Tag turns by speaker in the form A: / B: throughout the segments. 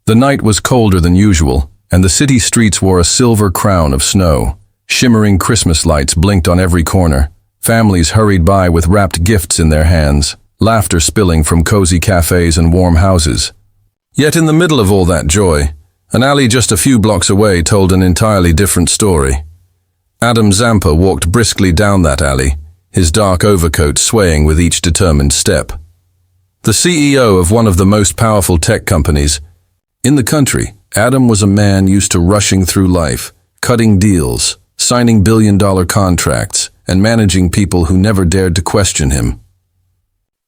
A: The night was colder than usual, and the city streets wore a silver crown of snow. Shimmering Christmas lights blinked on every corner. Families hurried by with wrapped gifts in their hands, laughter spilling from cozy cafes and warm houses. Yet in the middle of all that joy, an alley just a few blocks away told an entirely different story. Adam Zampa walked briskly down that alley, his dark overcoat swaying with each determined step. The CEO of one of the most powerful tech companies in the country, Adam was a man used to rushing through life, cutting deals, signing billion-dollar contracts, and managing people who never dared to question him.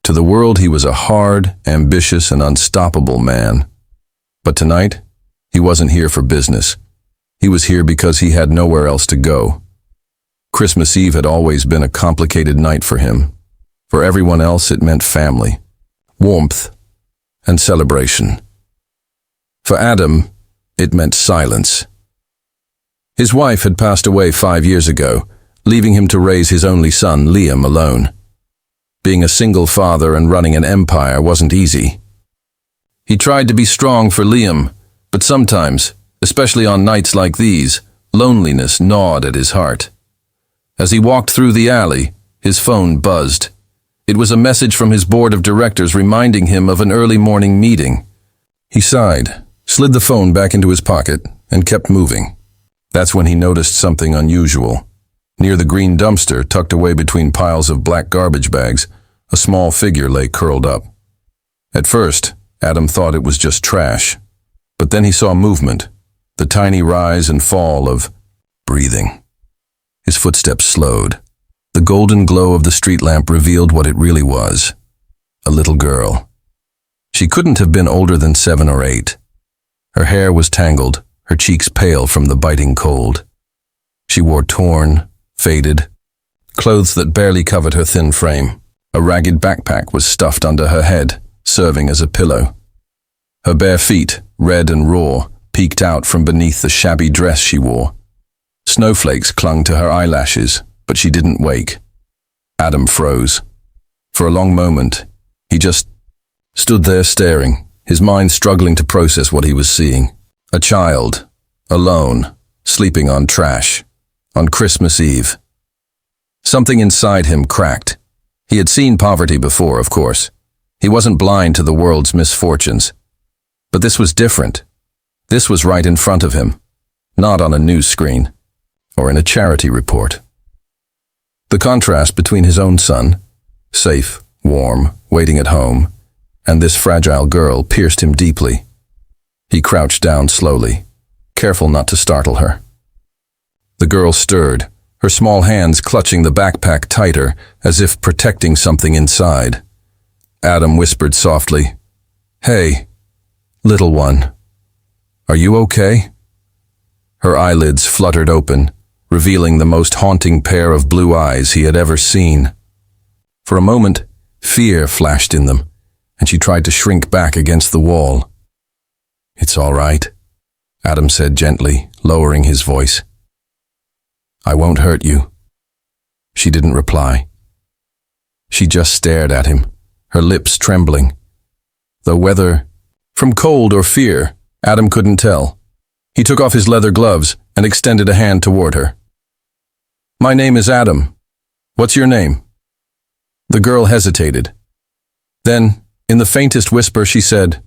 A: To the world, he was a hard, ambitious, and unstoppable man. But tonight, he wasn't here for business. He was here because he had nowhere else to go. Christmas Eve had always been a complicated night for him. For everyone else, it meant family, warmth, and celebration. For Adam, it meant silence. His wife had passed away 5 years ago, leaving him to raise his only son, Liam, alone. Being a single father and running an empire wasn't easy. He tried to be strong for Liam, but sometimes, especially on nights like these, loneliness gnawed at his heart. As he walked through the alley, his phone buzzed. It was a message from his board of directors reminding him of an early morning meeting. He sighed, slid the phone back into his pocket, and kept moving. That's when he noticed something unusual. Near the green dumpster, tucked away between piles of black garbage bags, a small figure lay curled up. At first, Adam thought it was just trash. But then he saw movement, the tiny rise and fall of breathing. His footsteps slowed. The golden glow of the street lamp revealed what it really was. A little girl. She couldn't have been older than 7 or 8. Her hair was tangled, her cheeks pale from the biting cold. She wore torn, faded clothes that barely covered her thin frame. A ragged backpack was stuffed under her head, serving as a pillow. Her bare feet, red and raw, peeked out from beneath the shabby dress she wore. Snowflakes clung to her eyelashes, but she didn't wake. Adam froze. For a long moment, he just stood there staring, his mind struggling to process what he was seeing. A child, alone, sleeping on trash, on Christmas Eve. Something inside him cracked. He had seen poverty before, of course. He wasn't blind to the world's misfortunes. But this was different. This was right in front of him, not on a news screen or in a charity report. The contrast between his own son, safe, warm, waiting at home, and this fragile girl pierced him deeply. He crouched down slowly, careful not to startle her. The girl stirred, her small hands clutching the backpack tighter, as if protecting something inside. Adam whispered softly, "Hey, little one, are you okay?" Her eyelids fluttered open, revealing the most haunting pair of blue eyes he had ever seen. For a moment, fear flashed in them, and she tried to shrink back against the wall. "It's all right," Adam said gently, lowering his voice. "I won't hurt you." She didn't reply. She just stared at him, her lips trembling. Though whether from cold or fear, Adam couldn't tell. He took off his leather gloves and extended a hand toward her. "My name is Adam. What's your name?" The girl hesitated. Then, in the faintest whisper, she said,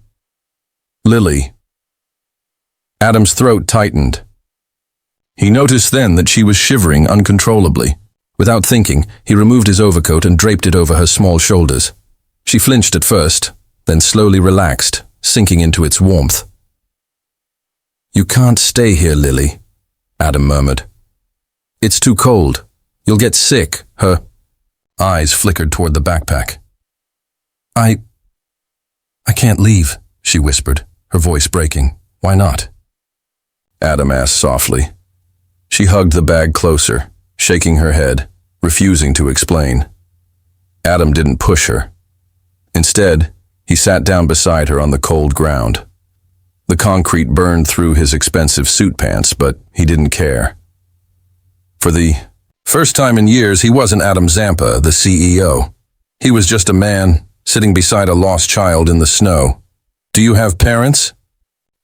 A: "Lily." Adam's throat tightened. He noticed then that she was shivering uncontrollably. Without thinking, he removed his overcoat and draped it over her small shoulders. She flinched at first, then slowly relaxed, sinking into its warmth. "You can't stay here, Lily," Adam murmured. "It's too cold. You'll get sick." Her eyes flickered toward the backpack. I can't leave," she whispered, her voice breaking. "Why not?" Adam asked softly. She hugged the bag closer, shaking her head, refusing to explain. Adam didn't push her. Instead, he sat down beside her on the cold ground. The concrete burned through his expensive suit pants, but he didn't care. For the first time in years, he wasn't Adam Zampa, the CEO. He was just a man, sitting beside a lost child in the snow. "Do you have parents?"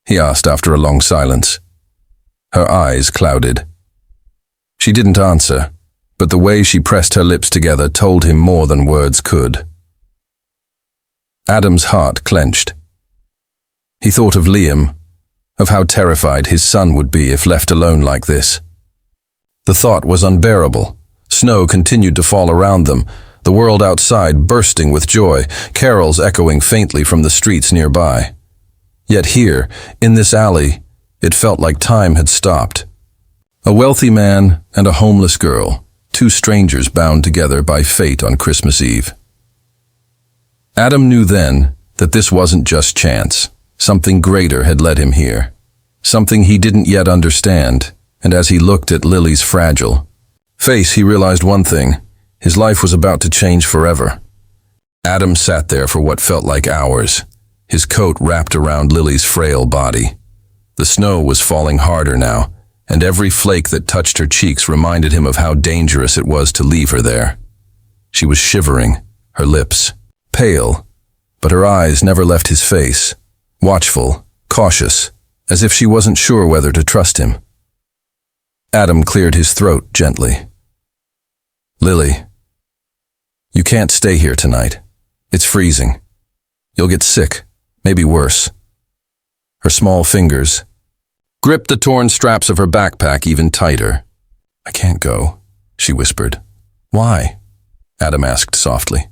A: he asked after a long silence. Her eyes clouded. She didn't answer, but the way she pressed her lips together told him more than words could. Adam's heart clenched. He thought of Liam, of how terrified his son would be if left alone like this. The thought was unbearable. Snow continued to fall around them, the world outside bursting with joy, carols echoing faintly from the streets nearby. Yet here, in this alley, it felt like time had stopped. A wealthy man and a homeless girl, two strangers bound together by fate on Christmas Eve. Adam knew then that this wasn't just chance. Something greater had led him here. Something he didn't yet understand, and as he looked at Lily's fragile face, he realized one thing: his life was about to change forever. Adam sat there for what felt like hours, his coat wrapped around Lily's frail body. The snow was falling harder now, and every flake that touched her cheeks reminded him of how dangerous it was to leave her there. She was shivering, her lips pale, but her eyes never left his face, watchful, cautious, as if she wasn't sure whether to trust him. Adam cleared his throat gently. "Lily, you can't stay here tonight. It's freezing. You'll get sick, maybe worse." Her small fingers gripped the torn straps of her backpack even tighter. "I can't go," she whispered. "Why?" Adam asked softly.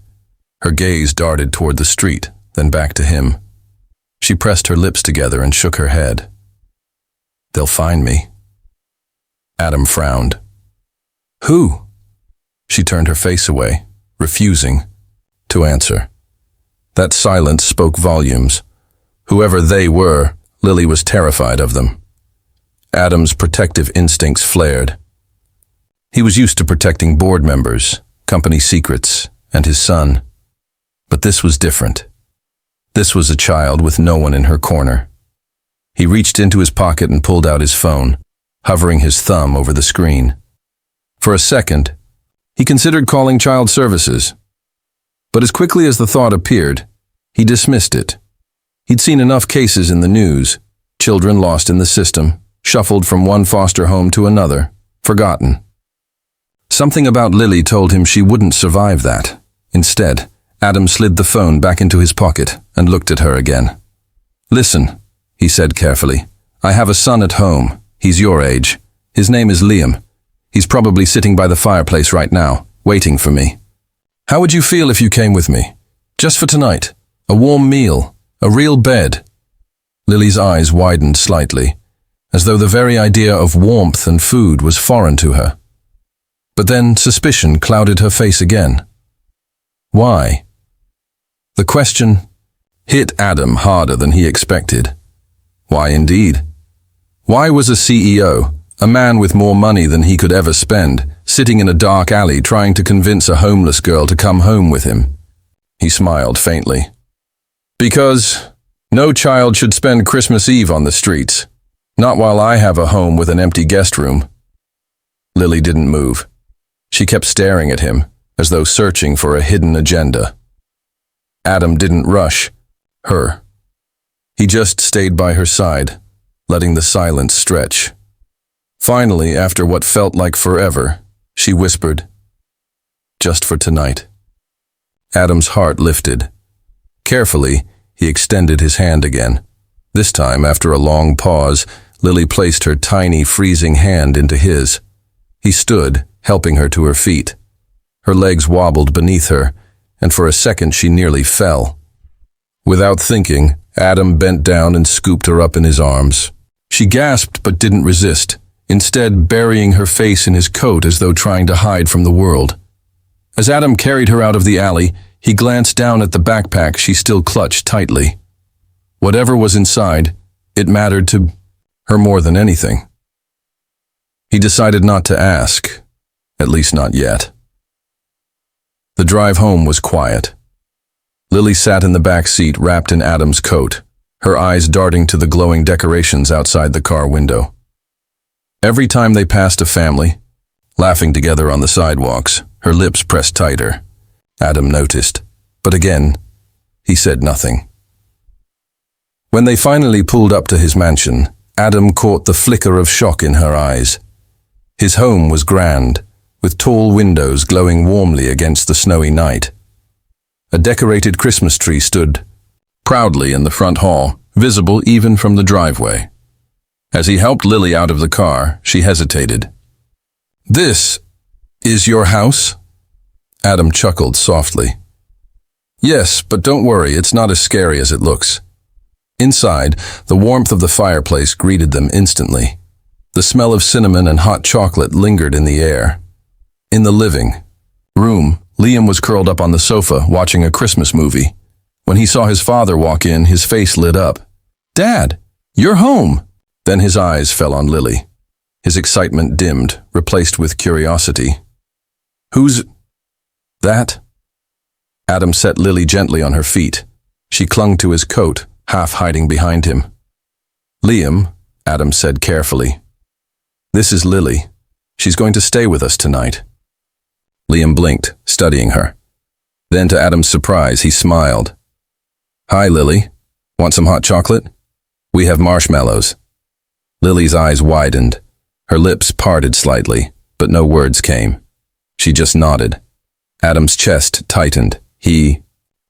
A: Her gaze darted toward the street, then back to him. She pressed her lips together and shook her head. "They'll find me." Adam frowned. "Who?" She turned her face away, refusing to answer. That silence spoke volumes. Whoever they were, Lily was terrified of them. Adam's protective instincts flared. He was used to protecting board members, company secrets, and his son. But this was different. This was a child with no one in her corner. He reached into his pocket and pulled out his phone, hovering his thumb over the screen. For a second, he considered calling child services. But as quickly as the thought appeared, he dismissed it. He'd seen enough cases in the news, children lost in the system, shuffled from one foster home to another, forgotten. Something about Lily told him she wouldn't survive that. Instead, Adam slid the phone back into his pocket and looked at her again. "Listen," he said carefully. "I have a son at home. He's your age. His name is Liam. He's probably sitting by the fireplace right now, waiting for me. How would you feel if you came with me? Just for tonight. A warm meal. A real bed." Lily's eyes widened slightly, as though the very idea of warmth and food was foreign to her. But then suspicion clouded her face again. Why? The question hit Adam harder than he expected. Why indeed? Why was a CEO, a man with more money than he could ever spend, sitting in a dark alley trying to convince a homeless girl to come home with him? He smiled faintly. "Because no child should spend Christmas Eve on the streets. Not while I have a home with an empty guest room." Lily didn't move. She kept staring at him, as though searching for a hidden agenda. Adam didn't rush her. He just stayed by her side, letting the silence stretch. Finally, after what felt like forever, she whispered, "Just for tonight." Adam's heart lifted. Carefully, he extended his hand again. This time, after a long pause, Lily placed her tiny, freezing hand into his. He stood, helping her to her feet. Her legs wobbled beneath her, and for a second she nearly fell. Without thinking, Adam bent down and scooped her up in his arms. She gasped but didn't resist, instead burying her face in his coat as though trying to hide from the world. As Adam carried her out of the alley, he glanced down at the backpack she still clutched tightly. Whatever was inside, it mattered to her more than anything. He decided not to ask, at least not yet. The drive home was quiet. Lily sat in the back seat wrapped in Adam's coat, her eyes darting to the glowing decorations outside the car window. Every time they passed a family, laughing together on the sidewalks, her lips pressed tighter. Adam noticed, but again, he said nothing. When they finally pulled up to his mansion, Adam caught the flicker of shock in her eyes. His home was grand, with tall windows glowing warmly against the snowy night. A decorated Christmas tree stood proudly in the front hall, visible even from the driveway. As he helped Lily out of the car, she hesitated. "This is your house?" Adam chuckled softly. "Yes, but don't worry, it's not as scary as it looks." Inside, the warmth of the fireplace greeted them instantly. The smell of cinnamon and hot chocolate lingered in the air. In the living room, Liam was curled up on the sofa watching a Christmas movie. When he saw his father walk in, his face lit up. "Dad, you're home!" Then his eyes fell on Lily. His excitement dimmed, replaced with curiosity. "Who's that?" Adam set Lily gently on her feet. She clung to his coat, half hiding behind him. "Liam," Adam said carefully. "This is Lily. She's going to stay with us tonight." Liam blinked, studying her. Then to Adam's surprise, he smiled. "Hi, Lily. Want some hot chocolate? We have marshmallows." Lily's eyes widened. Her lips parted slightly, but no words came. She just nodded. Adam's chest tightened. He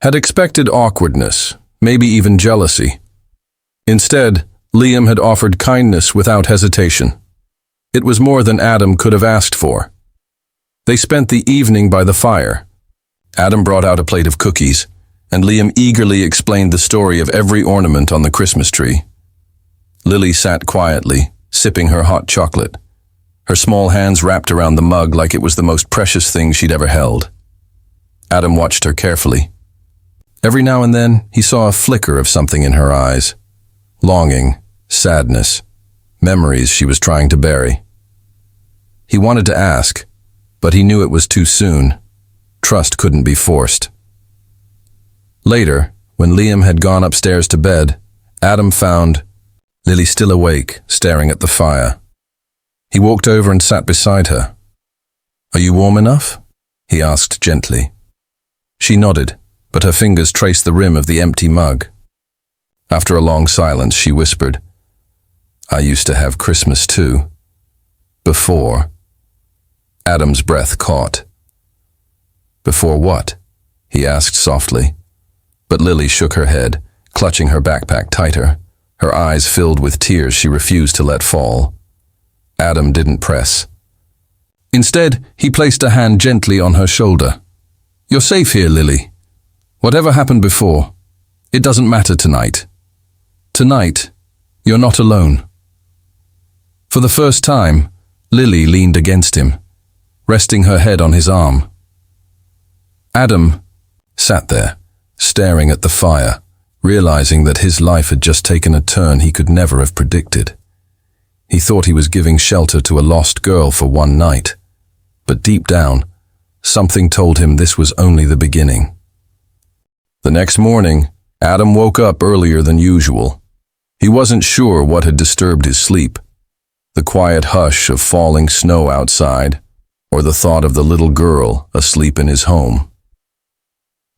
A: had expected awkwardness, maybe even jealousy. Instead, Liam had offered kindness without hesitation. It was more than Adam could have asked for. They spent the evening by the fire. Adam brought out a plate of cookies, and Liam eagerly explained the story of every ornament on the Christmas tree. Lily sat quietly, sipping her hot chocolate, her small hands wrapped around the mug like it was the most precious thing she'd ever held. Adam watched her carefully. Every now and then, he saw a flicker of something in her eyes. Longing, sadness, memories she was trying to bury. He wanted to ask, but he knew it was too soon. Trust couldn't be forced. Later, when Liam had gone upstairs to bed, Adam found Lily still awake, staring at the fire. He walked over and sat beside her. "Are you warm enough?" he asked gently. She nodded, but her fingers traced the rim of the empty mug. After a long silence, she whispered, "I used to have Christmas too. Before." Adam's breath caught. "Before what?" he asked softly. But Lily shook her head, clutching her backpack tighter. Her eyes filled with tears she refused to let fall. Adam didn't press. Instead, he placed a hand gently on her shoulder. "You're safe here, Lily. Whatever happened before, it doesn't matter tonight. Tonight, you're not alone." For the first time, Lily leaned against him, resting her head on his arm. Adam sat there, staring at the fire, realizing that his life had just taken a turn he could never have predicted. He thought he was giving shelter to a lost girl for one night, but deep down, something told him this was only the beginning. The next morning, Adam woke up earlier than usual. He wasn't sure what had disturbed his sleep, the quiet hush of falling snow outside, or the thought of the little girl asleep in his home.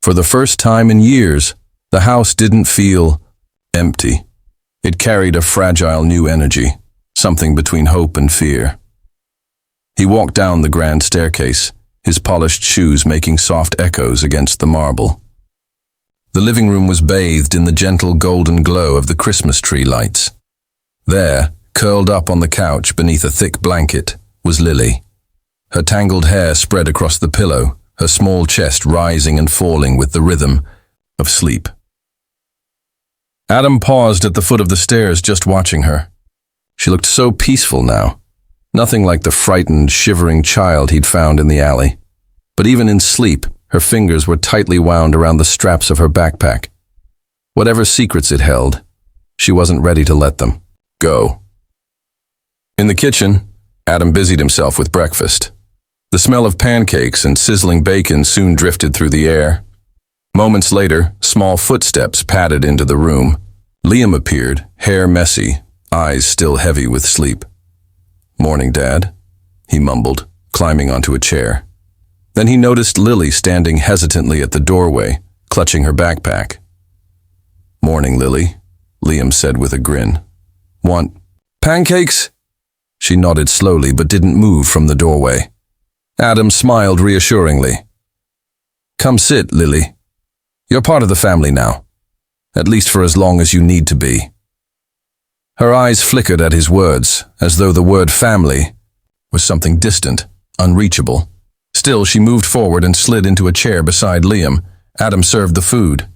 A: For the first time in years, the house didn't feel empty. It carried a fragile new energy, something between hope and fear. He walked down the grand staircase, his polished shoes making soft echoes against the marble. The living room was bathed in the gentle golden glow of the Christmas tree lights. There, curled up on the couch beneath a thick blanket, was Lily. Her tangled hair spread across the pillow, her small chest rising and falling with the rhythm of sleep. Adam paused at the foot of the stairs, just watching her. She looked so peaceful now, nothing like the frightened, shivering child he'd found in the alley. But even in sleep, her fingers were tightly wound around the straps of her backpack. Whatever secrets it held, she wasn't ready to let them go. In the kitchen, Adam busied himself with breakfast. The smell of pancakes and sizzling bacon soon drifted through the air. Moments later, small footsteps padded into the room. Liam appeared, hair messy, eyes still heavy with sleep. "Morning, Dad," he mumbled, climbing onto a chair. Then he noticed Lily standing hesitantly at the doorway, clutching her backpack. "Morning, Lily," Liam said with a grin. Want pancakes? She nodded slowly but didn't move from the doorway. Adam smiled reassuringly. Come sit, Lily. You're part of the family now, at least for as long as you need to be. Her eyes flickered at his words, as though the word family was something distant, unreachable. Still, she moved forward and slid into a chair beside Liam. Adam served the food.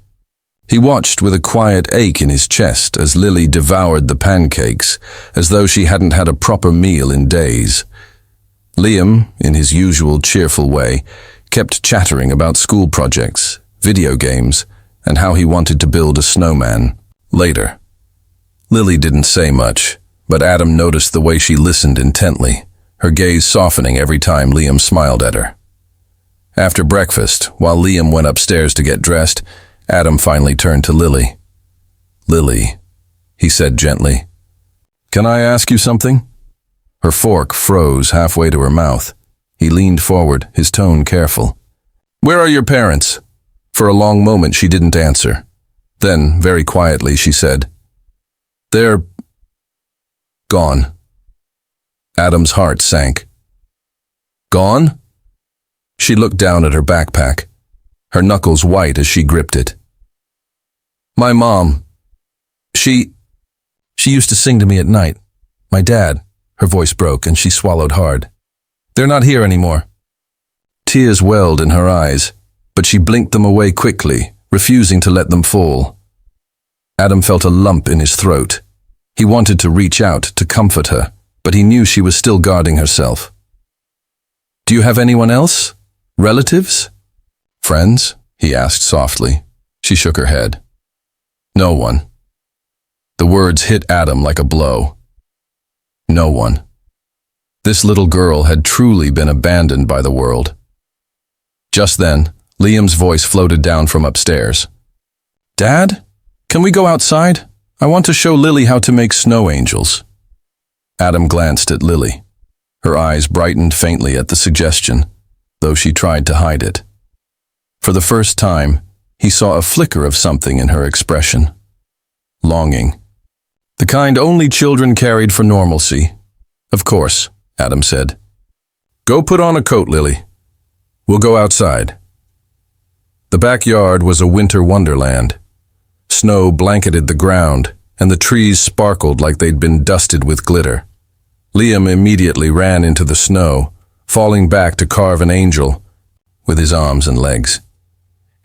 A: He watched with a quiet ache in his chest as Lily devoured the pancakes, as though she hadn't had a proper meal in days. Liam, in his usual cheerful way, kept chattering about school projects, video games, and how he wanted to build a snowman later. Lily didn't say much, but Adam noticed the way she listened intently, her gaze softening every time Liam smiled at her. After breakfast, while Liam went upstairs to get dressed, Adam finally turned to Lily. Lily, he said gently, can I ask you something? Her fork froze halfway to her mouth. He leaned forward, his tone careful. Where are your parents? For a long moment she didn't answer. Then, very quietly, she said, They're gone. Adam's heart sank. Gone? She looked down at her backpack, her knuckles white as she gripped it. My mom. She used to sing to me at night. My dad. Her voice broke and she swallowed hard. They're not here anymore. Tears welled in her eyes, but she blinked them away quickly, refusing to let them fall. Adam felt a lump in his throat. He wanted to reach out to comfort her, but he knew she was still guarding herself. Do you have anyone else? Relatives? Friends? He asked softly. She shook her head. No one. The words hit Adam like a blow. No one. This little girl had truly been abandoned by the world. Just then, Liam's voice floated down from upstairs. Dad? Can we go outside? I want to show Lily how to make snow angels. Adam glanced at Lily. Her eyes brightened faintly at the suggestion, though she tried to hide it. For the first time, he saw a flicker of something in her expression. Longing. The kind only children carried for normalcy. Of course, Adam said. Go put on a coat, Lily. We'll go outside. The backyard was a winter wonderland. Snow blanketed the ground, and the trees sparkled like they'd been dusted with glitter. Liam immediately ran into the snow, falling back to carve an angel with his arms and legs.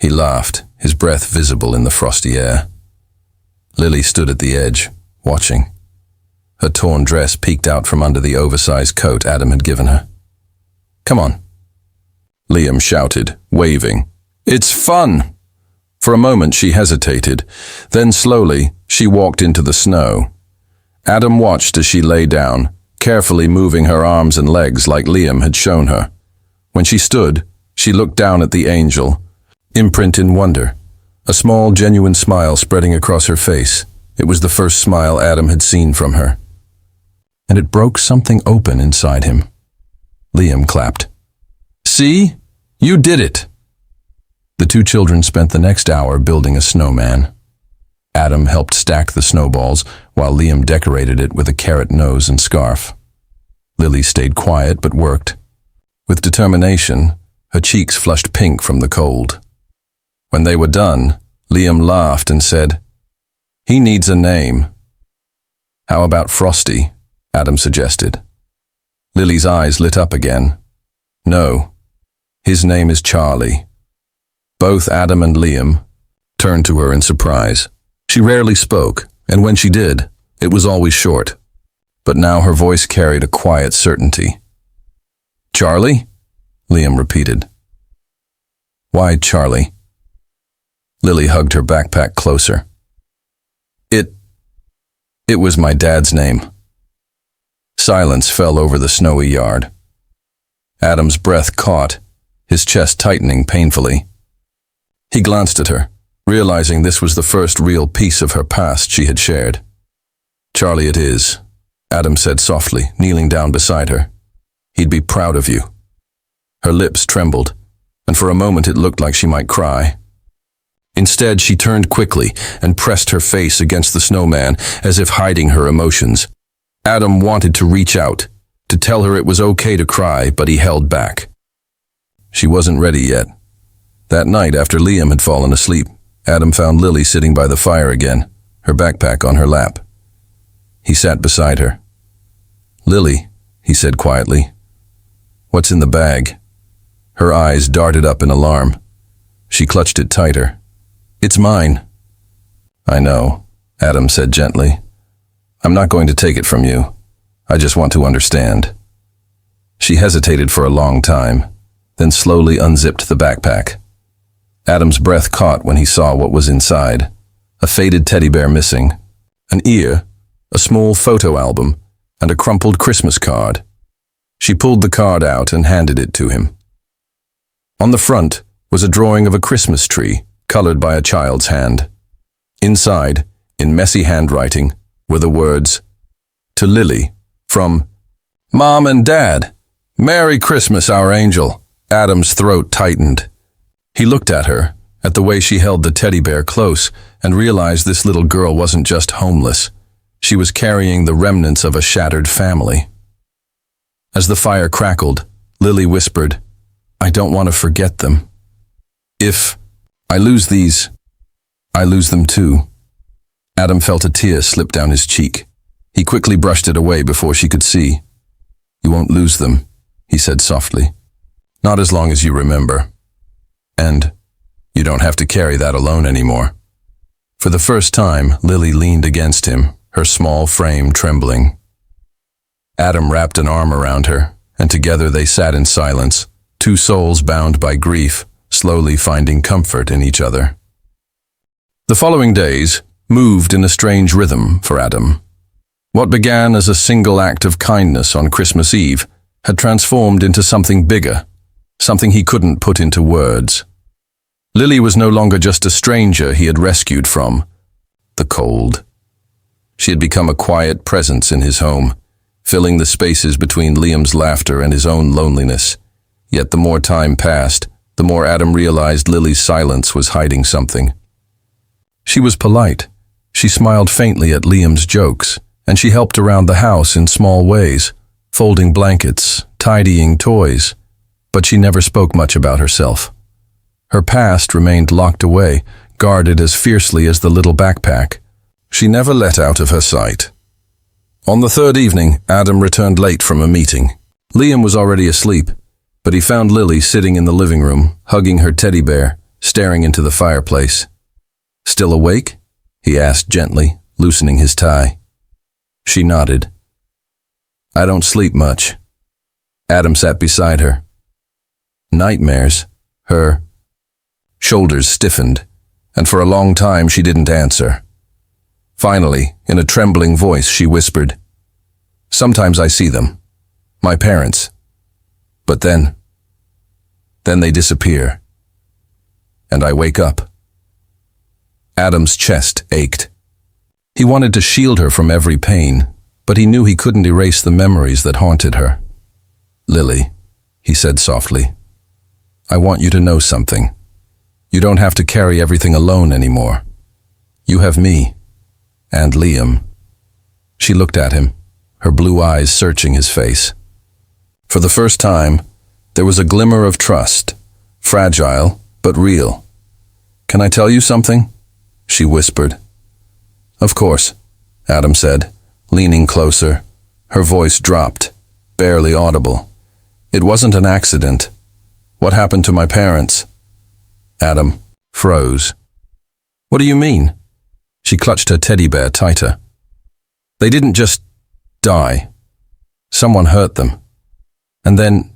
A: He laughed, his breath visible in the frosty air. Lily stood at the edge, watching. Her torn dress peeked out from under the oversized coat Adam had given her. Come on, Liam shouted, waving. It's fun! For a moment she hesitated, then slowly she walked into the snow. Adam watched as she lay down, carefully moving her arms and legs like Liam had shown her. When she stood, she looked down at the angel, imprint in wonder, a small, genuine smile spreading across her face. It was the first smile Adam had seen from her. And it broke something open inside him. Liam clapped. See? You did it! The two children spent the next hour building a snowman. Adam helped stack the snowballs, while Liam decorated it with a carrot nose and scarf. Lily stayed quiet but worked. With determination, her cheeks flushed pink from the cold. When they were done, Liam laughed and said, He needs a name. How about Frosty? Adam suggested. Lily's eyes lit up again. No, his name is Charlie. Both Adam and Liam turned to her in surprise. She rarely spoke, and when she did, it was always short. But now her voice carried a quiet certainty. Charlie? Liam repeated. Why Charlie? Lily hugged her backpack closer. It was my dad's name. Silence fell over the snowy yard. Adam's breath caught, his chest tightening painfully. He glanced at her, realizing this was the first real piece of her past she had shared. Charlie it is, Adam said softly, kneeling down beside her. He'd be proud of you. Her lips trembled, and for a moment it looked like she might cry. Instead, she turned quickly and pressed her face against the snowman as if hiding her emotions. Adam wanted to reach out, to tell her it was okay to cry, but he held back. She wasn't ready yet. That night, after Liam had fallen asleep, Adam found Lily sitting by the fire again, her backpack on her lap. He sat beside her. "Lily," he said quietly, "what's in the bag?" Her eyes darted up in alarm. She clutched it tighter. "It's mine." "I know," Adam said gently. "I'm not going to take it from you. I just want to understand." She hesitated for a long time, then slowly unzipped the backpack. Adam's breath caught when he saw what was inside. A faded teddy bear missing, an ear, a small photo album, and a crumpled Christmas card. She pulled the card out and handed it to him. On the front was a drawing of a Christmas tree, colored by a child's hand. Inside, in messy handwriting, were the words, "To Lily, from Mom and Dad. Merry Christmas, our angel." Adam's throat tightened. He looked at her, at the way she held the teddy bear close, and realized this little girl wasn't just homeless. She was carrying the remnants of a shattered family. As the fire crackled, Lily whispered, "I don't want to forget them. If I lose these, I lose them too." Adam felt a tear slip down his cheek. He quickly brushed it away before she could see. "You won't lose them," he said softly. "Not as long as you remember. And you don't have to carry that alone anymore." For the first time, Lily leaned against him, her small frame trembling. Adam wrapped an arm around her, and together they sat in silence, two souls bound by grief, slowly finding comfort in each other. The following days moved in a strange rhythm for Adam. What began as a single act of kindness on Christmas Eve had transformed into something bigger, something he couldn't put into words. Lily was no longer just a stranger he had rescued from the cold. She had become a quiet presence in his home, filling the spaces between Liam's laughter and his own loneliness. Yet the more time passed, the more Adam realized Lily's silence was hiding something. She was polite. She smiled faintly at Liam's jokes, and she helped around the house in small ways, folding blankets, tidying toys, but she never spoke much about herself. Her past remained locked away, guarded as fiercely as the little backpack. She never let out of her sight. On the third evening, Adam returned late from a meeting. Liam was already asleep, but he found Lily sitting in the living room, hugging her teddy bear, staring into the fireplace. "Still awake?" he asked gently, loosening his tie. She nodded. "I don't sleep much." Adam sat beside her. "Nightmares?" Her shoulders stiffened, and for a long time she didn't answer. Finally, in a trembling voice, she whispered, "Sometimes I see them. My parents. But then they disappear. And I wake up." Adam's chest ached. He wanted to shield her from every pain, but he knew he couldn't erase the memories that haunted her. "Lily," he said softly, "I want you to know something. You don't have to carry everything alone anymore. You have me, and Liam." She looked at him, her blue eyes searching his face. For the first time, there was a glimmer of trust, fragile but real. "Can I tell you something?" she whispered. "Of course," Adam said, leaning closer. Her voice dropped, barely audible. "It wasn't an accident. What happened to my parents?" Adam froze. "What do you mean?" She clutched her teddy bear tighter. "They didn't just die. Someone hurt them. And then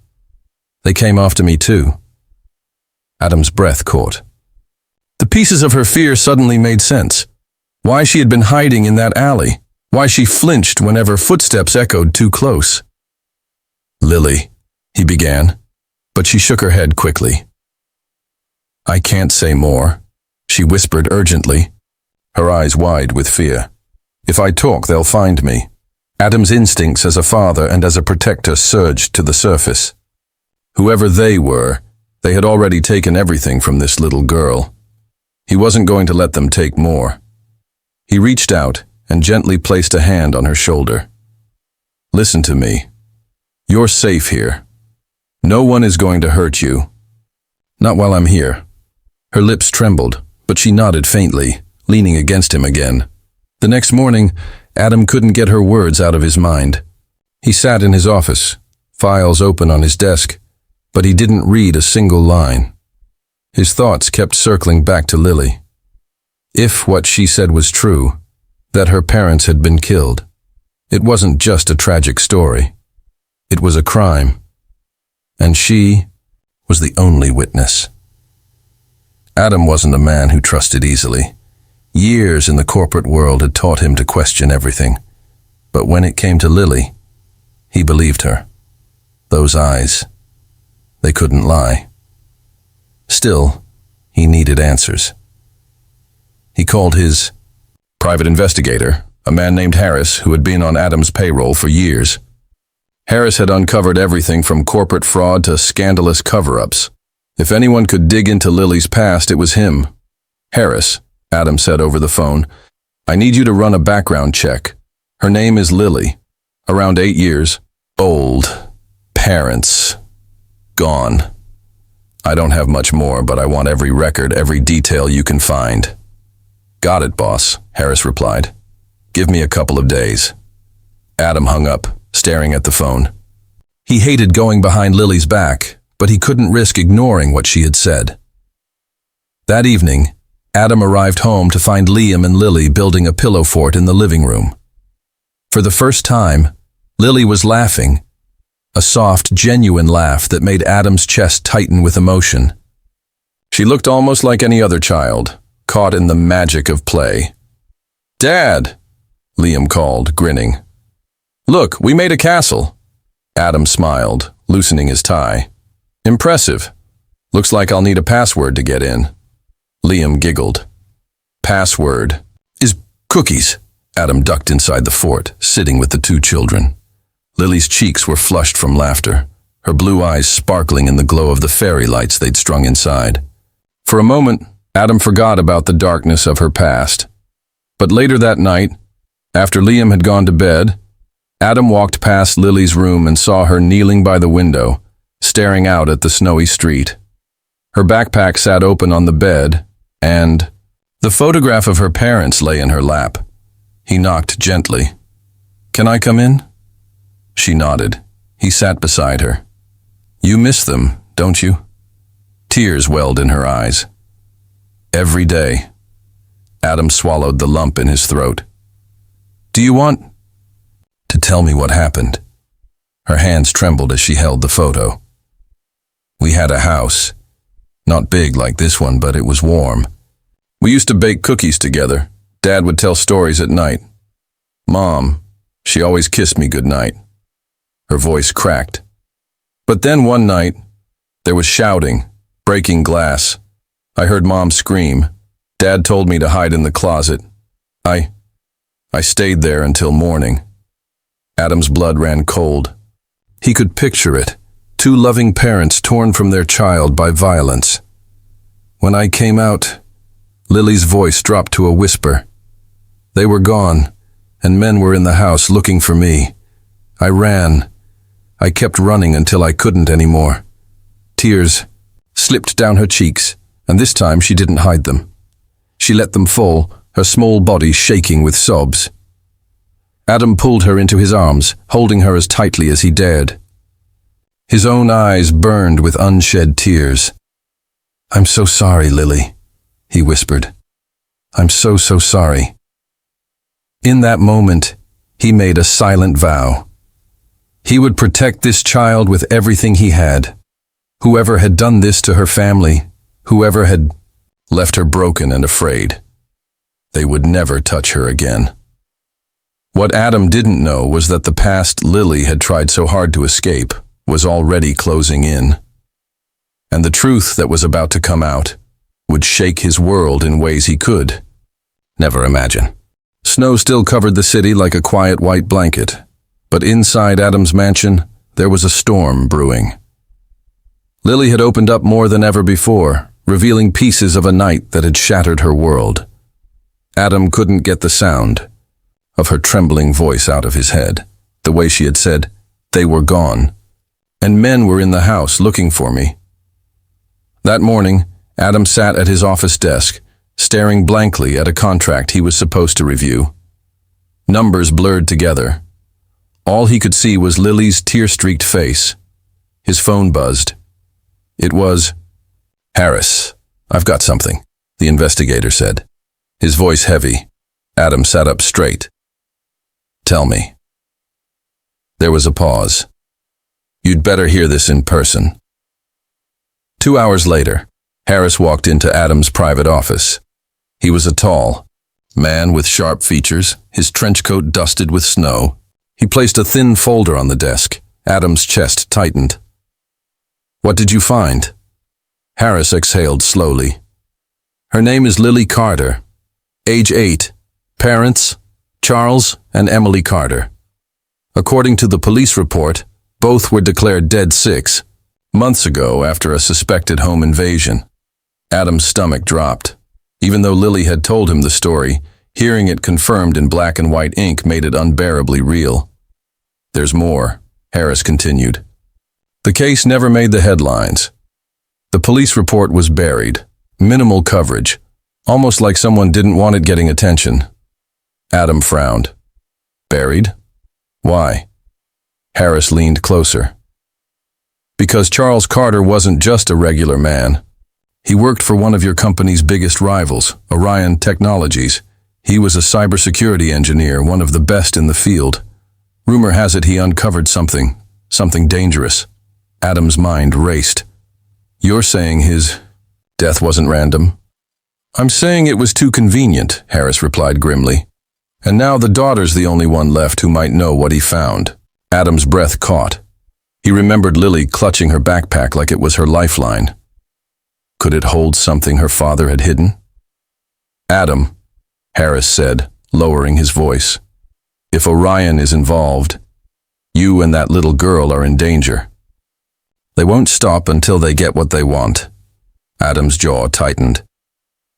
A: they came after me too." Adam's breath caught. The pieces of her fear suddenly made sense. Why she had been hiding in that alley. Why she flinched whenever footsteps echoed too close. "Lily," he began, but she shook her head quickly. "I can't say more," she whispered urgently, her eyes wide with fear. "If I talk, they'll find me." Adam's instincts as a father and as a protector surged to the surface. Whoever they were, they had already taken everything from this little girl. He wasn't going to let them take more. He reached out and gently placed a hand on her shoulder. Listen to me. You're safe here. No one is going to hurt you. Not while I'm here. Her lips trembled, but she nodded faintly, leaning against him again. The next morning, Adam couldn't get her words out of his mind. He sat in his office, files open on his desk, but he didn't read a single line. His thoughts kept circling back to Lily. If what she said was true, that her parents had been killed, it wasn't just a tragic story. It was a crime. And she was the only witness. Adam wasn't a man who trusted easily. Years in the corporate world had taught him to question everything. But when it came to Lily, he believed her. Those eyes, they couldn't lie. Still, he needed answers. He called his private investigator, a man named Harris who had been on Adam's payroll for years. Harris had uncovered everything from corporate fraud to scandalous cover-ups. If anyone could dig into Lily's past, it was him. Harris, Adam said over the phone, I need you to run a background check. Her name is Lily. Around 8 years. Old. Parents. Gone. I don't have much more, but I want every record, every detail you can find. Got it, boss, Harris replied. Give me a couple of days. Adam hung up, staring at the phone. He hated going behind Lily's back, but he couldn't risk ignoring what she had said. That evening, Adam arrived home to find Liam and Lily building a pillow fort in the living room. For the first time, Lily was laughing, a soft, genuine laugh that made Adam's chest tighten with emotion. She looked almost like any other child, caught in the magic of play. Dad, Liam called, grinning. Look, we made a castle. Adam smiled, loosening his tie. Impressive. Looks like I'll need a password to get in. Liam giggled. Password is cookies. Adam ducked inside the fort, sitting with the 2 children. Lily's cheeks were flushed from laughter, her blue eyes sparkling in the glow of the fairy lights they'd strung inside. For a moment, Adam forgot about the darkness of her past. But later that night, after Liam had gone to bed, Adam walked past Lily's room and saw her kneeling by the window, staring out at the snowy street. Her backpack sat open on the bed, and the photograph of her parents lay in her lap. He knocked gently. Can I come in? She nodded. He sat beside her. You miss them, don't you? Tears welled in her eyes. Every day. Adam swallowed the lump in his throat. Do you want to tell me what happened? Her hands trembled as she held the photo. We had a house. Not big like this one, but it was warm. We used to bake cookies together. Dad would tell stories at night. Mom, she always kissed me goodnight. Her voice cracked. But then one night, there was shouting, breaking glass. I heard Mom scream. Dad told me to hide in the closet. I stayed there until morning. Adam's blood ran cold. He could picture it. 2 loving parents torn from their child by violence. When I came out, Lily's voice dropped to a whisper. They were gone, and men were in the house looking for me. I ran. I kept running until I couldn't anymore. Tears slipped down her cheeks, and this time she didn't hide them. She let them fall, her small body shaking with sobs. Adam pulled her into his arms, holding her as tightly as he dared. His own eyes burned with unshed tears. I'm so sorry, Lily, he whispered. I'm so sorry. In that moment, he made a silent vow. He would protect this child with everything he had. Whoever had done this to her family, whoever had left her broken and afraid, they would never touch her again. What Adam didn't know was that the past Lily had tried so hard to escape was already closing in. And the truth that was about to come out would shake his world in ways he could never imagine. Snow still covered the city like a quiet white blanket, but inside Adam's mansion, there was a storm brewing. Lily had opened up more than ever before, revealing pieces of a night that had shattered her world. Adam couldn't get the sound of her trembling voice out of his head, the way she had said, "They were gone, and men were in the house looking for me." That morning, Adam sat at his office desk, staring blankly at a contract he was supposed to review. Numbers blurred together. All he could see was Lily's tear-streaked face. His phone buzzed. It was, "Harris, I've got something," the investigator said, his voice heavy. Adam sat up straight. "Tell me." There was a pause. "You'd better hear this in person." 2 hours later, Harris walked into Adam's private office. He was a tall man with sharp features, his trench coat dusted with snow. He placed a thin folder on the desk. Adam's chest tightened. "What did you find?" Harris exhaled slowly. "Her name is Lily Carter. Age 8. Parents, Charles and Emily Carter. According to the police report, both were declared dead 6 months ago after a suspected home invasion." Adam's stomach dropped. Even though Lily had told him the story, hearing it confirmed in black and white ink made it unbearably real. "There's more," Harris continued. "The case never made the headlines. The police report was buried, minimal coverage, almost like someone didn't want it getting attention." Adam frowned. "Buried? Why?" Harris leaned closer. "Because Charles Carter wasn't just a regular man. He worked for one of your company's biggest rivals, Orion Technologies. He was a cybersecurity engineer, one of the best in the field. Rumor has it he uncovered something dangerous." Adam's mind raced. "You're saying his death wasn't random?" "I'm saying it was too convenient," Harris replied grimly. "And now the daughter's the only one left who might know what he found." Adam's breath caught. He remembered Lily clutching her backpack like it was her lifeline. Could it hold something her father had hidden? "Adam," Harris said, lowering his voice, "if Orion is involved, you and that little girl are in danger. They won't stop until they get what they want." Adam's jaw tightened.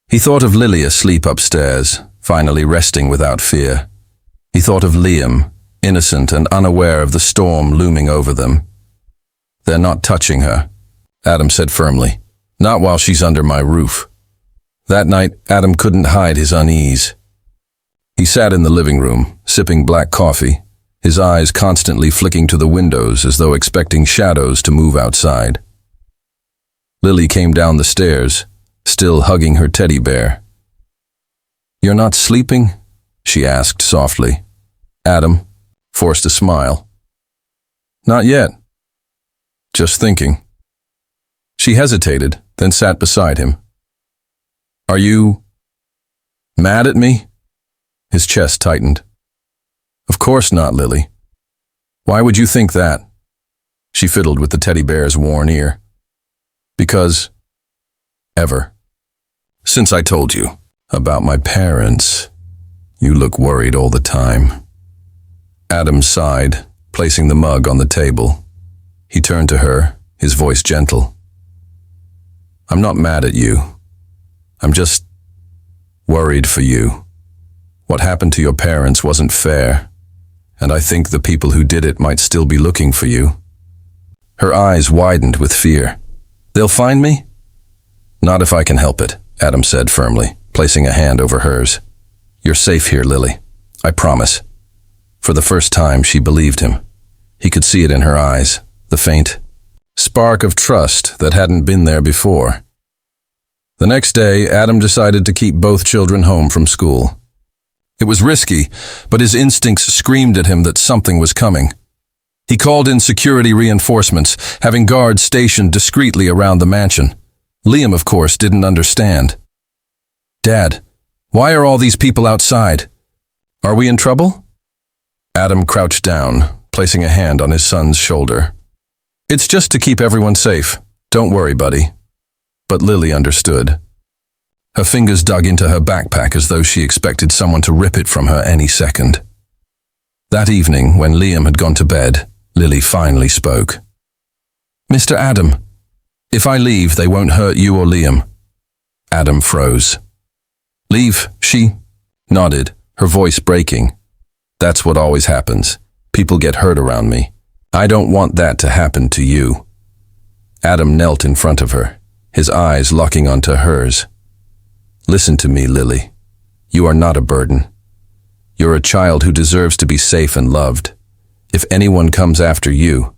A: He thought of Lily asleep upstairs, finally resting without fear. He thought of Liam, innocent and unaware of the storm looming over them. "They're not touching her," Adam said firmly. "Not while she's under my roof." That night, Adam couldn't hide his unease. He sat in the living room, sipping black coffee, his eyes constantly flicking to the windows as though expecting shadows to move outside. Lily came down the stairs, still hugging her teddy bear. "You're not sleeping?" she asked softly. Adam forced a smile. "Not yet. Just thinking." She hesitated, then sat beside him. "Are you mad at me?" His chest tightened. "Of course not, Lily. Why would you think that?" She fiddled with the teddy bear's worn ear. "Because ever since I told you about my parents, you look worried all the time." Adam sighed, placing the mug on the table. He turned to her, his voice gentle. "I'm not mad at you. I'm just worried for you. What happened to your parents wasn't fair, and I think the people who did it might still be looking for you." Her eyes widened with fear. "They'll find me?" "Not if I can help it," Adam said firmly, placing a hand over hers. "You're safe here, Lily. I promise." For the first time, she believed him. He could see it in her eyes, the faint spark of trust that hadn't been there before. The next day, Adam decided to keep both children home from school. It was risky, but his instincts screamed at him that something was coming. He called in security reinforcements, having guards stationed discreetly around the mansion. Liam, of course, didn't understand. "Dad, why are all these people outside? Are we in trouble?" Adam crouched down, placing a hand on his son's shoulder. "It's just to keep everyone safe. Don't worry, buddy." But Lily understood. Her fingers dug into her backpack as though she expected someone to rip it from her any second. That evening, when Liam had gone to bed, Lily finally spoke. "Mr. Adam, if I leave, they won't hurt you or Liam. Adam froze. "Leave," she nodded, her voice breaking. "That's what always happens. People get hurt around me. I don't want that to happen to you." Adam knelt in front of her, his eyes locking onto hers. "Listen to me, Lily. You are not a burden. You're a child who deserves to be safe and loved. If anyone comes after you,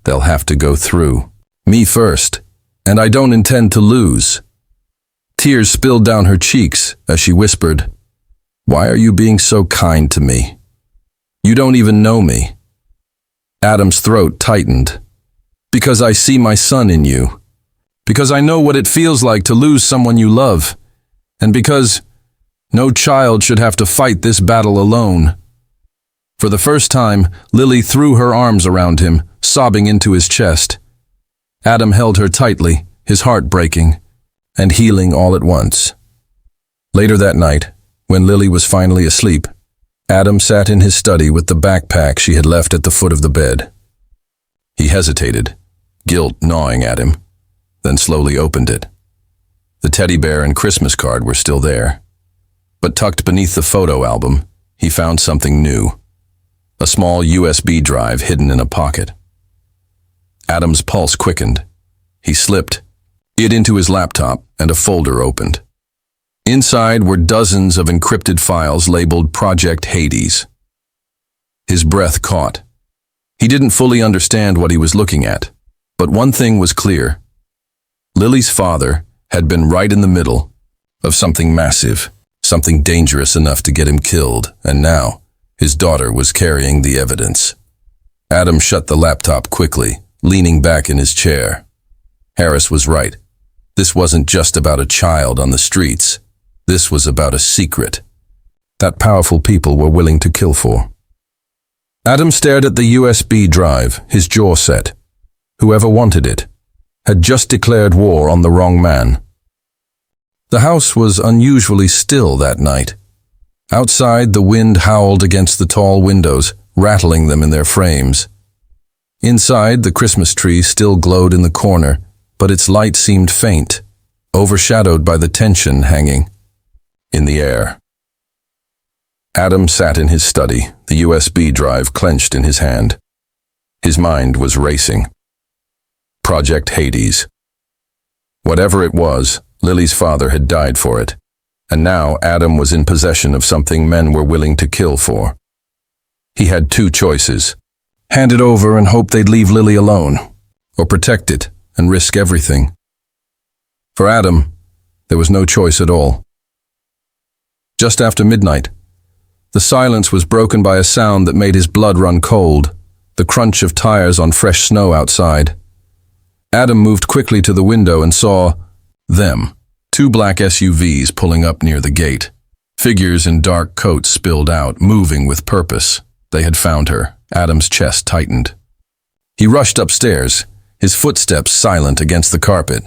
A: they'll have to go through me first, and I don't intend to lose." Tears spilled down her cheeks as she whispered, "Why are you being so kind to me? You don't even know me." Adam's throat tightened. "Because I see my son in you. Because I know what it feels like to lose someone you love. And because no child should have to fight this battle alone." For the first time, Lily threw her arms around him, sobbing into his chest. Adam held her tightly, his heart breaking and healing all at once. Later that night, when Lily was finally asleep, Adam sat in his study with the backpack she had left at the foot of the bed. He hesitated, guilt gnawing at him, then slowly opened it. The teddy bear and Christmas card were still there. But tucked beneath the photo album, he found something new. A small USB drive hidden in a pocket. Adam's pulse quickened. He slipped it into his laptop and a folder opened. Inside were dozens of encrypted files labeled Project Hades. His breath caught. He didn't fully understand what he was looking at, but one thing was clear. Lily's father had been right in the middle of something massive, something dangerous enough to get him killed, and now his daughter was carrying the evidence. Adam shut the laptop quickly, leaning back in his chair. Harris was right. This wasn't just about a child on the streets. This was about a secret that powerful people were willing to kill for. Adam stared at the USB drive, his jaw set. Whoever wanted it had just declared war on the wrong man. The house was unusually still that night. Outside, the wind howled against the tall windows, rattling them in their frames. Inside, the Christmas tree still glowed in the corner, but its light seemed faint, overshadowed by the tension hanging in the air. Adam sat in his study, the USB drive clenched in his hand. His mind was racing. Project Hades. Whatever it was, Lily's father had died for it, and now Adam was in possession of something men were willing to kill for. He had two choices: hand it over and hope they'd leave Lily alone, or protect it and risk everything. For Adam, there was no choice at all. Just after midnight, the silence was broken by a sound that made his blood run cold, the crunch of tires on fresh snow outside. Adam moved quickly to the window and saw them, two black SUVs pulling up near the gate. Figures in dark coats spilled out, moving with purpose. They had found her. Adam's chest tightened. He rushed upstairs, his footsteps silent against the carpet.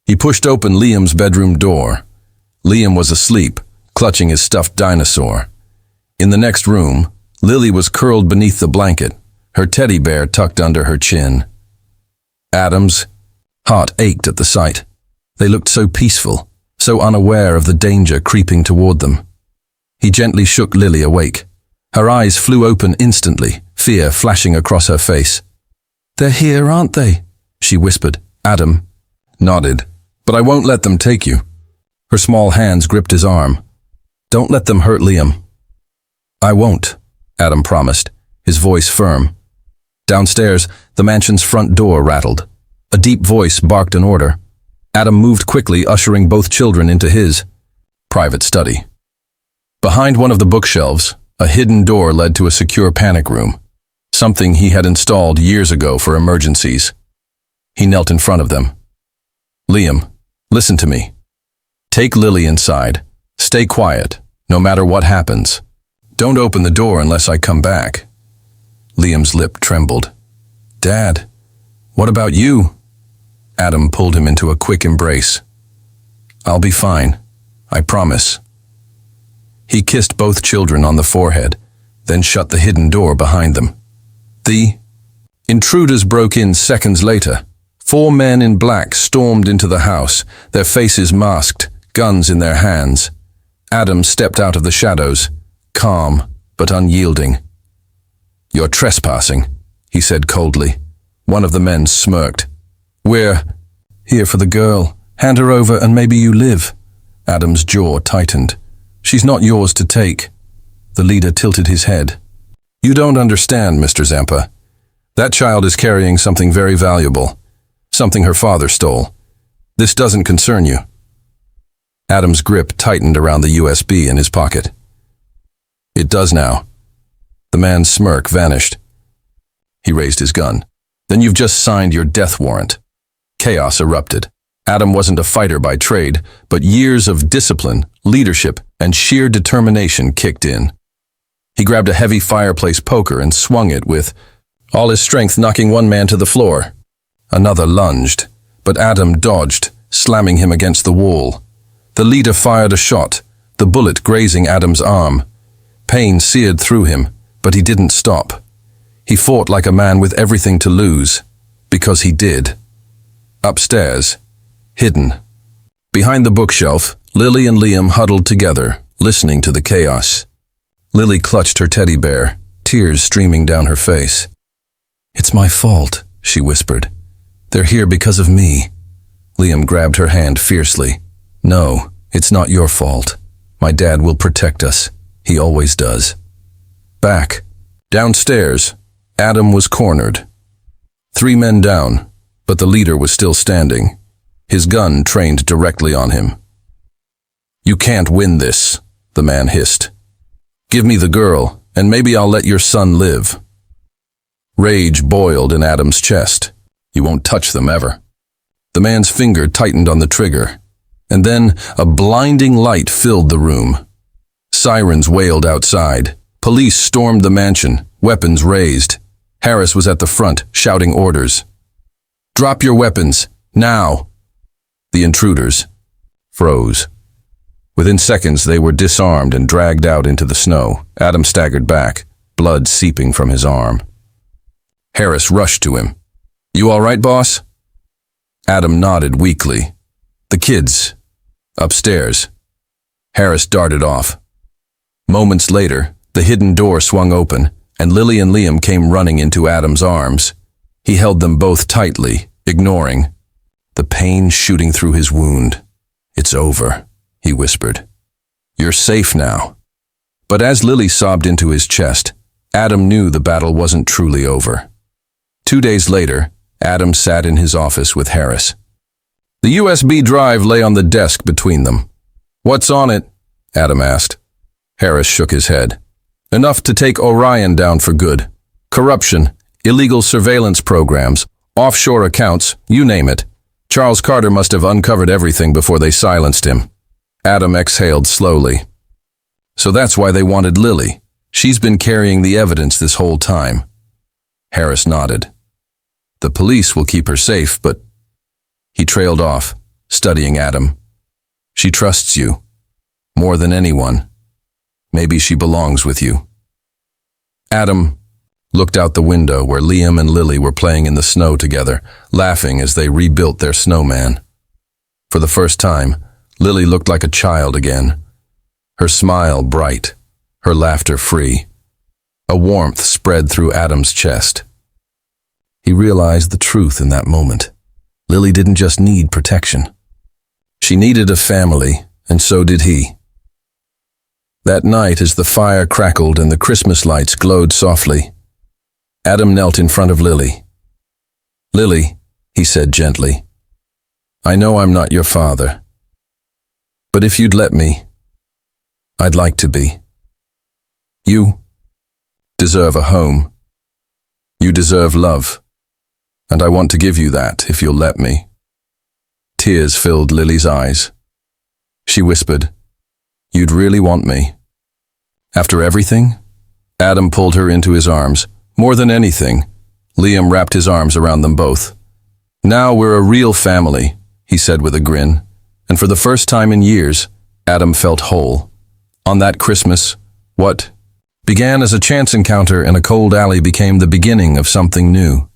A: He pushed open Liam's bedroom door. Liam was asleep, clutching his stuffed dinosaur. In the next room, Lily was curled beneath the blanket, her teddy bear tucked under her chin. Adam's heart ached at the sight. They looked so peaceful, so unaware of the danger creeping toward them. He gently shook Lily awake. Her eyes flew open instantly, fear flashing across her face. "They're here, aren't they?" she whispered. Adam nodded. "But I won't let them take you." Her small hands gripped his arm. "Don't let them hurt Liam." "I won't," Adam promised, his voice firm. Downstairs, the mansion's front door rattled. A deep voice barked an order. Adam moved quickly, ushering both children into his private study. Behind one of the bookshelves, a hidden door led to a secure panic room, something he had installed years ago for emergencies. He knelt in front of them. "Liam, listen to me. Take Lily inside. Stay quiet, no matter what happens. Don't open the door unless I come back." Liam's lip trembled. "Dad, what about you?" Adam pulled him into a quick embrace. "I'll be fine. I promise." He kissed both children on the forehead, then shut the hidden door behind them. The intruders broke in seconds later. 4 men in black stormed into the house, their faces masked, guns in their hands. Adam stepped out of the shadows, calm but unyielding. "You're trespassing," he said coldly. One of the men smirked. "We're here for the girl. Hand her over and maybe you live." Adam's jaw tightened. "She's not yours to take." The leader tilted his head. "You don't understand, Mr. Zampa. That child is carrying something very valuable, something her father stole. This doesn't concern you." Adam's grip tightened around the USB in his pocket. "It does now." The man's smirk vanished. He raised his gun. "Then you've just signed your death warrant." Chaos erupted. Adam wasn't a fighter by trade, but years of discipline, leadership, and sheer determination kicked in. He grabbed a heavy fireplace poker and swung it with all his strength, knocking one man to the floor. Another lunged, but Adam dodged, slamming him against the wall. The leader fired a shot, the bullet grazing Adam's arm. Pain seared through him, but he didn't stop. He fought like a man with everything to lose, because he did. Upstairs, hidden. Behind the bookshelf, Lily and Liam huddled together, listening to the chaos. Lily clutched her teddy bear, tears streaming down her face. "It's my fault," she whispered. "They're here because of me." Liam grabbed her hand fiercely. "No, it's not your fault. My dad will protect us. He always does." Back. Downstairs, Adam was cornered. 3 men down, but the leader was still standing, his gun trained directly on him. "You can't win this," the man hissed. "Give me the girl, and maybe I'll let your son live." Rage boiled in Adam's chest. "You won't touch them ever." The man's finger tightened on the trigger, and then a blinding light filled the room. Sirens wailed outside. Police stormed the mansion, weapons raised. Harris was at the front, shouting orders. "Drop your weapons, now!" The intruders froze. Within seconds, they were disarmed and dragged out into the snow. Adam staggered back, blood seeping from his arm. Harris rushed to him. "You all right, boss?" Adam nodded weakly. "The kids. Upstairs." Harris darted off. Moments later, the hidden door swung open, and Lily and Liam came running into Adam's arms. He held them both tightly, ignoring the pain shooting through his wound. "It's over," he whispered. "You're safe now." But as Lily sobbed into his chest, Adam knew the battle wasn't truly over. 2 days later, Adam sat in his office with Harris. The USB drive lay on the desk between them. "What's on it?" Adam asked. Harris shook his head. "Enough to take Orion down for good. Corruption, illegal surveillance programs, offshore accounts, you name it. Charles Carter must have uncovered everything before they silenced him." Adam exhaled slowly. "So that's why they wanted Lily. She's been carrying the evidence this whole time." Harris nodded. "The police will keep her safe, but..." He trailed off, studying Adam. "She trusts you. More than anyone. Maybe she belongs with you." Adam looked out the window where Liam and Lily were playing in the snow together, laughing as they rebuilt their snowman. For the first time, Lily looked like a child again. Her smile bright, her laughter free. A warmth spread through Adam's chest. He realized the truth in that moment. Lily didn't just need protection. She needed a family, and so did he. That night, as the fire crackled and the Christmas lights glowed softly, Adam knelt in front of Lily. "Lily," he said gently, "I know I'm not your father, but if you'd let me, I'd like to be. You deserve a home. You deserve love, and I want to give you that if you'll let me." Tears filled Lily's eyes. She whispered, "You'd really want me?" After everything? Adam pulled her into his arms. More than anything, Liam wrapped his arms around them both. "Now we're a real family," he said with a grin. And for the first time in years, Adam felt whole. On that Christmas, what began as a chance encounter in a cold alley became the beginning of something new.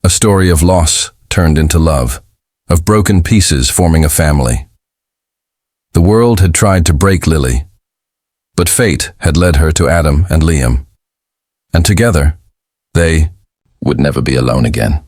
A: A story of loss turned into love, of broken pieces forming a family. The world had tried to break Lily, but fate had led her to Adam and Liam. And together, they would never be alone again.